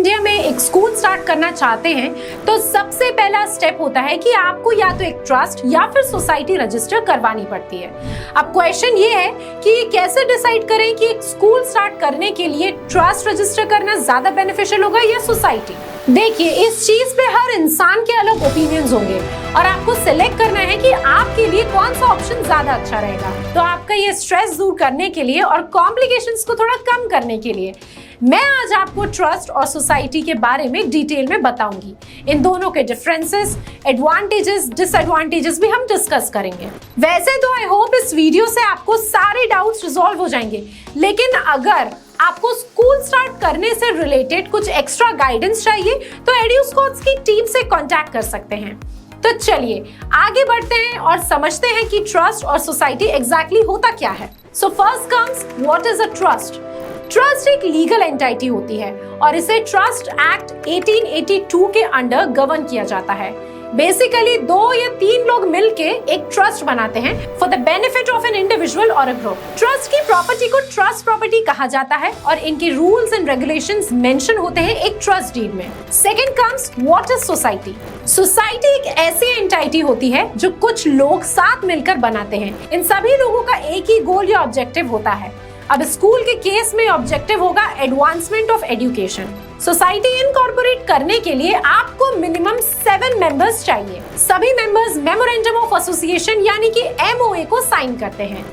India में एक school start करना चाहते हैं तो सबसे पहला स्टेप होता है कि आपको या तो एक ट्रस्ट या फिर सोसाइटी रजिस्टर करवानी पड़ती है। अब क्वेश्चन ये है कि कैसे डिसाइड करें कि एक स्कूल स्टार्ट करने के लिए ट्रस्ट रजिस्टर करना ज्यादा बेनिफिशियल होगा या सोसाइटी। देखिए, इस चीज पे हर इंसान के अलग ओपिनियंस होंगे और आपको सिलेक्ट करना है कि आपके लिए कौन सा ऑप्शन ज्यादा अच्छा रहेगा। तो आपका ये स्ट्रेस दूर करने के लिए और कॉम्प्लिकेशंस को थोड़ा कम करने के लिए मैं आज आपको ट्रस्ट और सोसाइटी के बारे में डिटेल में बताऊंगी। इन दोनों के डिफरेंसेस, एडवांटेजेस, डिसएडवांटेजेस भी हम डिस्कस करेंगे। वैसे तो आई होप इस वीडियो से आपको सारे डाउट्स रिजॉल्व हो जाएंगे, लेकिन अगर आपको स्कूल स्टार्ट करने से रिलेटेड कुछ एक्स्ट्रा गाइडेंस चाहिए तो एड्यूस्कॉट्स की टीम से कांटेक्ट कर सकते हैं। तो चलिए आगे बढ़ते हैं और समझते हैं कि ट्रस्ट और सोसाइटी एग्जैक्टली होता क्या है। So first comes what is a trust. Trust एक लीगल एंटिटी होती है और इसे ट्रस्ट एक्ट 1882 के अंडर गवर्न किया जाता है। बेसिकली 2 या 3 लोग मिलके एक ट्रस्ट बनाते हैं for the benefit of an individual और अ ग्रुप। ट्रस्ट की प्रॉपर्टी को ट्रस्ट प्रॉपर्टी कहा जाता है और इनके रूल्स एंड रेगुलेशंस मेंशन होते हैं एक ट्रस्ट डीड में। Second comes what is society. Society एक ऐसी एंटिटी होती है जो कुछ लोग साथ मिलकर बनाते हैं। इन सभी लोगों का एक ही गोल या ऑब्जेक्टिव होता है। अब स्कूल के केस में ऑब्जेक्टिव होगा advancement of education. Society incorporate करने के लिए आपको मिनिमम 7 मेंबर्स चाहिए। सभी मेंबर्स मेमोरेंडम ऑफ एसोसिएशन यानी कि MOA को साइन करते हैं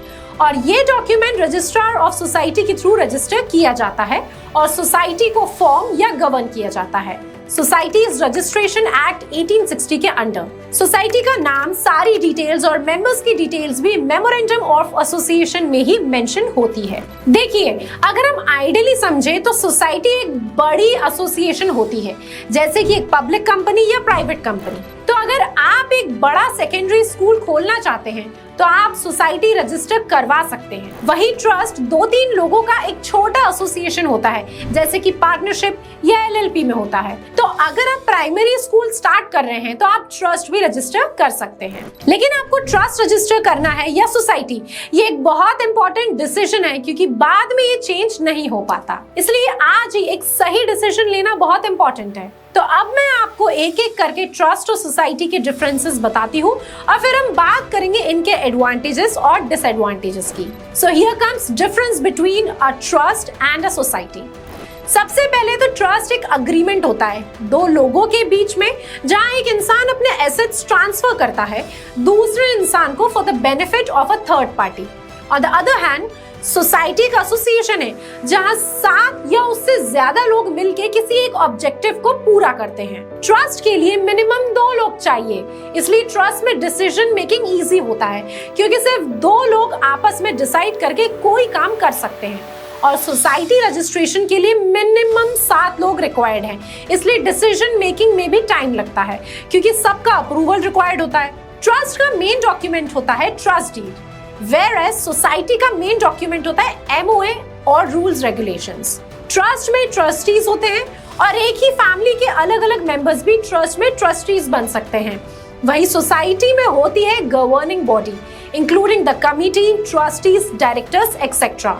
और ये डॉक्यूमेंट रजिस्ट्रार ऑफ सोसाइटी के थ्रू रजिस्टर किया जाता है और सोसाइटी को फॉर्म या गवर्न किया जाता है सोसाइटीज रजिस्ट्रेशन एक्ट 1860 के अंडर। सोसाइटी का नाम, सारी डिटेल्स और मेंबर्स की डिटेल्स भी मेमोरेंडम ऑफ एसोसिएशन में ही मेंशन होती है। देखिए, अगर हम आइडियली समझे तो सोसाइटी एक बड़ी एसोसिएशन होती है, जैसे कि एक पब्लिक कंपनी या प्राइवेट कंपनी। तो अगर आप एक बड़ा सेकेंडरी स्कूल खोलना चाहते हैं तो आप सोसाइटी रजिस्टर करवा सकते हैं। वही ट्रस्ट 2-3 लोगों का एक छोटा एसोसिएशन होता है, जैसे कि पार्टनरशिप या LLP में होता है। तो अगर आप प्राइमरी स्कूल स्टार्ट कर रहे हैं तो आप ट्रस्ट भी रजिस्टर कर सकते हैं। लेकिन आपको ट्रस्ट रजिस्टर करना है या सोसाइटी, ये एक बहुत इंपॉर्टेंट डिसीजन है क्योंकि बाद में ये चेंज नहीं हो पाता। इसलिए आज ही एक सही डिसीजन लेना बहुत इंपॉर्टेंट है। तो अब मैं आपको एक एक करके ट्रस्ट और सोसाइटी के डिफरेंसेस बताती हूँ और फिर हम बात करेंगे इनके एडवांटेजेस और डिसएडवांटेजेस की। So here comes difference between a trust and a society. सबसे पहले तो ट्रस्ट एक अग्रीमेंट होता है 2 लोगों के बीच में, जहां एक इंसान अपने एसेट्स ट्रांसफर करता है दूसरे इंसान को for the benefit of a third party. On the other hand society एक एसोसिएशन है जहां 7 या उससे ज्यादा लोग मिलकर किसी एक ऑब्जेक्टिव को पूरा करते हैं। ट्रस्ट के लिए मिनिमम 2 लोग चाहिए, इसलिए ट्रस्ट में डिसीजन मेकिंग इजी होता है क्योंकि सिर्फ 2 लोग आपस में डिसाइड करके कोई काम कर सकते हैं। और सोसाइटी रजिस्ट्रेशन के लिए मिनिमम 7 लोग रिक्वायर्ड हैं, इसलिए डिसीजन मेकिंग में भी टाइम लगता है क्योंकि सबका अप्रूवल रिक्वायर्ड होता है। ट्रस्ट का मेन डॉक्यूमेंट होता है ट्रस्ट डीड, whereas सोसाइटी का मेन डॉक्यूमेंट होता है MOA और रूल्स रेगुलेशंस। ट्रस्ट में ट्रस्टीज होते हैं और एक ही फैमिली के अलग अलग मेंबर्स भी ट्रस्ट में ट्रस्टीज बन सकते हैं। वही सोसाइटी में होती है governing body including the committee, trustees, directors etcetera.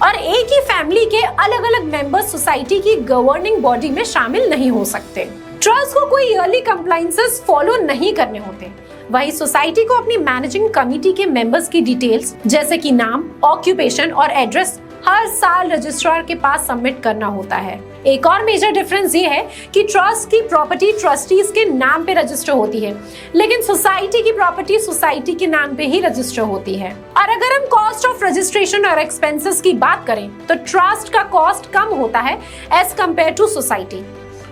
और एक ही फैमिली के अलग अलग मेंबर्स सोसाइटी की गवर्निंग बॉडी में शामिल नहीं हो सकते। ट्रस्ट को कोई ईयरली कंप्लायंसेस फॉलो नहीं करने होते। वही सोसाइटी को अपनी मैनेजिंग कमिटी के मेंबर्स की डिटेल्स जैसे कि नाम, ऑक्यूपेशन और एड्रेस हर साल रजिस्ट्रार के पास सबमिट करना होता है। एक और मेजर डिफरेंस ये है कि ट्रस्ट की प्रॉपर्टी ट्रस्टीज के नाम पे रजिस्टर होती है, लेकिन सोसाइटी की प्रॉपर्टी सोसाइटी के नाम पे ही रजिस्टर होती है। और अगर हम कॉस्ट ऑफ रजिस्ट्रेशन और एक्सपेंसेस की बात करें तो ट्रस्ट का कॉस्ट कम होता है as compared to society.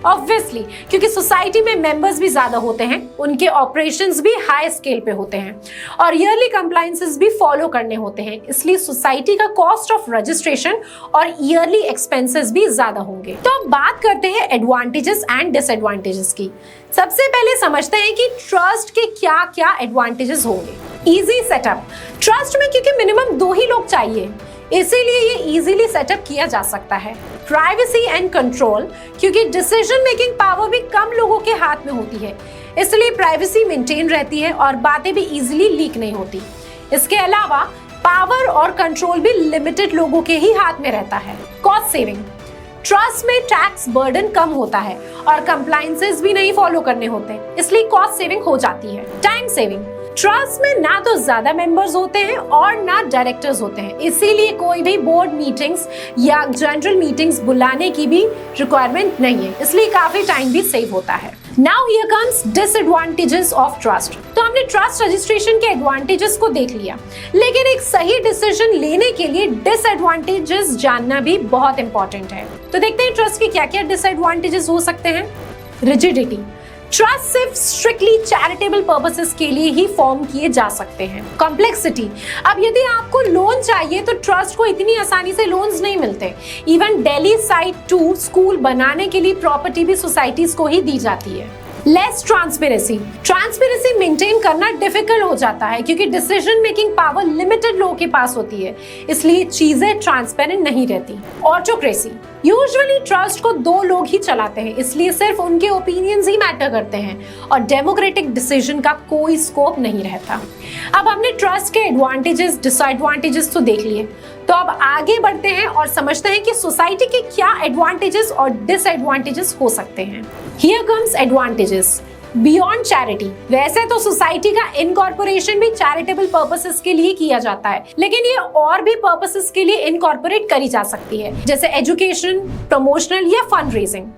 Obviously क्योंकि सोसाइटी में मेंबर्स भी ज्यादा होते हैं, उनके ऑपरेशंस भी हाई स्केल पे होते हैं और ईयरली कंप्लायंसेस भी फॉलो करने होते हैं, इसलिए सोसाइटी का कॉस्ट ऑफ रजिस्ट्रेशन और ईयरली एक्सपेंसेस भी ज्यादा होंगे। तो अब बात करते हैं एडवांटेजेस एंड डिसएडवांटेजेस की। सबसे पहले समझते हैं कि ट्रस्ट के क्या क्या एडवांटेजेस होंगे। Easy setup. ट्रस्ट में क्योंकि मिनिमम 2 ही लोग चाहिए, इसीलिए ये इजीली सेटअप किया जा सकता है। प्राइवेसी एंड कंट्रोल, क्योंकि डिसीजन मेकिंग पावर भी कम लोगों के हाथ में होती है, इसलिए प्राइवेसी मेंटेन रहती है और बातें भी इजीली लीक नहीं होती। इसके अलावा पावर और कंट्रोल भी लिमिटेड लोगों के ही हाथ में रहता है। Cost saving. ट्रस्ट में टैक्स बर्डन कम होता है और कंप्लायंसेस भी नहीं फॉलो करने होते, इसलिए कॉस्ट सेविंग हो जाती है। टाइम सेविंग, ट्रस्ट में ना तो ज्यादा मेंबर्स होते हैं और ना डायरेक्टर्स होते हैं, इसीलिए कोई भी बोर्ड मीटिंग्स या जनरल मीटिंग्स बुलाने की भी रिक्वायरमेंट नहीं है, इसलिए काफी टाइम भी सेव होता है। Now here comes disadvantages of trust. तो हमने ट्रस्ट रजिस्ट्रेशन के एडवांटेजेस को देख लिया, लेकिन एक सही डिसीजन लेने के लिए डिसएडवांटेजेस जानना भी बहुत इंपॉर्टेंट है। तो देखते हैं ट्रस्ट के क्या क्या डिसएडवांटेजेस हो सकते हैं। रिजिडिटी, ट्रस्ट सिर्फ स्ट्रिक्टली चैरिटेबल पर्पसेस के लिए ही फॉर्म किए जा सकते हैं। कॉम्प्लेक्सिटी, अब यदि आपको लोन चाहिए तो ट्रस्ट को इतनी आसानी से लोन्स नहीं मिलते। इवन दिल्ली साइट 2 स्कूल बनाने के लिए प्रॉपर्टी भी सोसाइटीज को ही दी जाती है। लेस ट्रांसपेरेंसी, ट्रांसपेरेंसी मेंटेन करना डिफिकल्ट हो जाता है क्योंकि डिसीजन मेकिंग पावर लिमिटेड लोगों के पास होती है, इसलिए चीजें ट्रांसपेरेंट नहीं रहती। ऑटोक्रेसी, यूजुअली ट्रस्ट को 2 लोग ही चलाते हैं, इसलिए सिर्फ उनके ओपिनियंस ही मैटर करते हैं और डेमोक्रेटिक डिसीजन का कोई स्कोप नहीं रहता। अब हमने ट्रस्ट के एडवांटेजेस डिसएडवांटेजेस तो देख लिए, तो अब आगे बढ़ते हैं और समझते हैं कि सोसाइटी के क्या एडवांटेजेस और डिसएडवांटेजेस हो सकते हैं। Here comes advantages. Beyond charity, वैसे तो सोसाइटी का इनकॉर्पोरेशन भी चैरिटेबल पर्पसेस के लिए किया जाता है, लेकिन ये और भी पर्पसेस के लिए इनकॉर्पोरेट करी जा सकती है, जैसे एजुकेशन, प्रमोशनल या fund raising.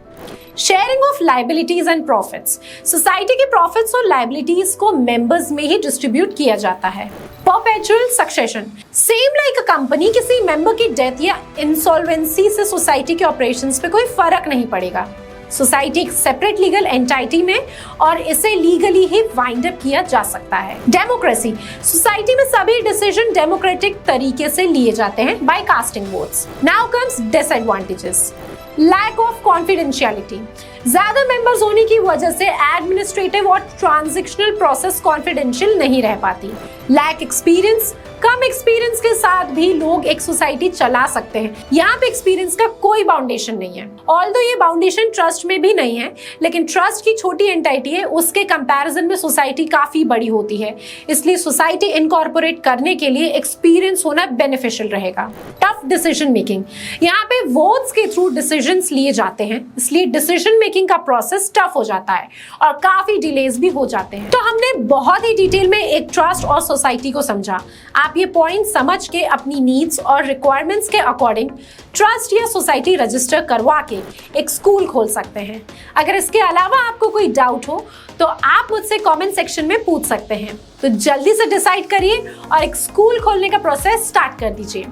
Sharing of liabilities and profits, society के प्रॉफिट्स और लाइबिलिटीज को मेंबर्स में ही डिस्ट्रीब्यूट किया जाता है। Perpetual succession, same like a company, किसी मेंबर की डेथ या इंसॉल्वेंसी से सोसाइटी के ऑपरेशंस पे कोई फर्क नहीं पड़ेगा। सोसाइटी एक सेपरेट लीगल एंटिटी में और इसे लीगली ही वाइंड अप किया जा सकता है। डेमोक्रेसी, सोसाइटी में सभी डिसीजन डेमोक्रेटिक तरीके से लिए जाते हैं by casting votes. Now comes disadvantages. Lack of confidentiality, ज्यादा मेंबर्स होने की वजह से एडमिनिस्ट्रेटिव और ट्रांजैक्शनल प्रोसेस कॉन्फिडेंशियल नहीं रह पाती। लैक एक्सपीरियंस, कम एक्सपीरियंस के साथ भी लोग एक सोसाइटी चला सकते हैं, यहाँ पे एक्सपीरियंस का कोई बाउंडेशन नहीं है। ऑल्दो ये बाउंडेशन ट्रस्ट में भी नहीं है, लेकिन ट्रस्ट की छोटी एंटिटी है, उसके कंपैरिजन में सोसाइटी काफी बड़ी होती है, इसलिए सोसाइटी इनकॉर्पोरेट करने के लिए एक्सपीरियंस होना बेनिफिशियल रहेगा। टफ डिसीजन मेकिंग, यहाँ पे वोट्स के थ्रू डिसीजंस लिए जाते हैं, इसलिए डिसीजन मेकिंग का प्रोसेस टफ हो जाता है और काफी डिलेज भी हो जाते हैं। तो हमने बहुत ही डिटेल में एक ट्रस्ट और सोसाइटी को समझा। आप ये पॉइंट समझ के अपनी नीड्स और रिक्वायरमेंट्स के अकॉर्डिंग ट्रस्ट या सोसाइटी रजिस्टर करवा के एक स्कूल खोल सकते हैं। अगर इसके अलावा आपको कोई डाउट हो तो आप मुझसे कमेंट सेक्शन में पूछ सकते हैं। तो जल्दी से डिसाइड करिए और एक स्कूल खोलने का प्रोसेस स्टार्ट कर दीजिए।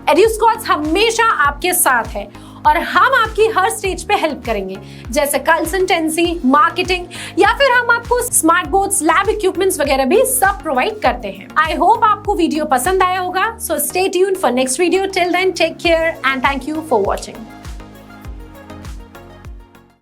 एड्यूस्कॉट्स हमेशा आपके साथ है और हम आपकी हर स्टेज पे हेल्प करेंगे, जैसे कंसल्टेंसी, मार्केटिंग या फिर हम आपको स्मार्ट बोर्ड्स, लैब इक्विपमेंट्स वगैरह भी सब प्रोवाइड करते हैं। आई होप आपको वीडियो पसंद आया होगा, so stay tuned for next video. Till then take care and thank you for watching.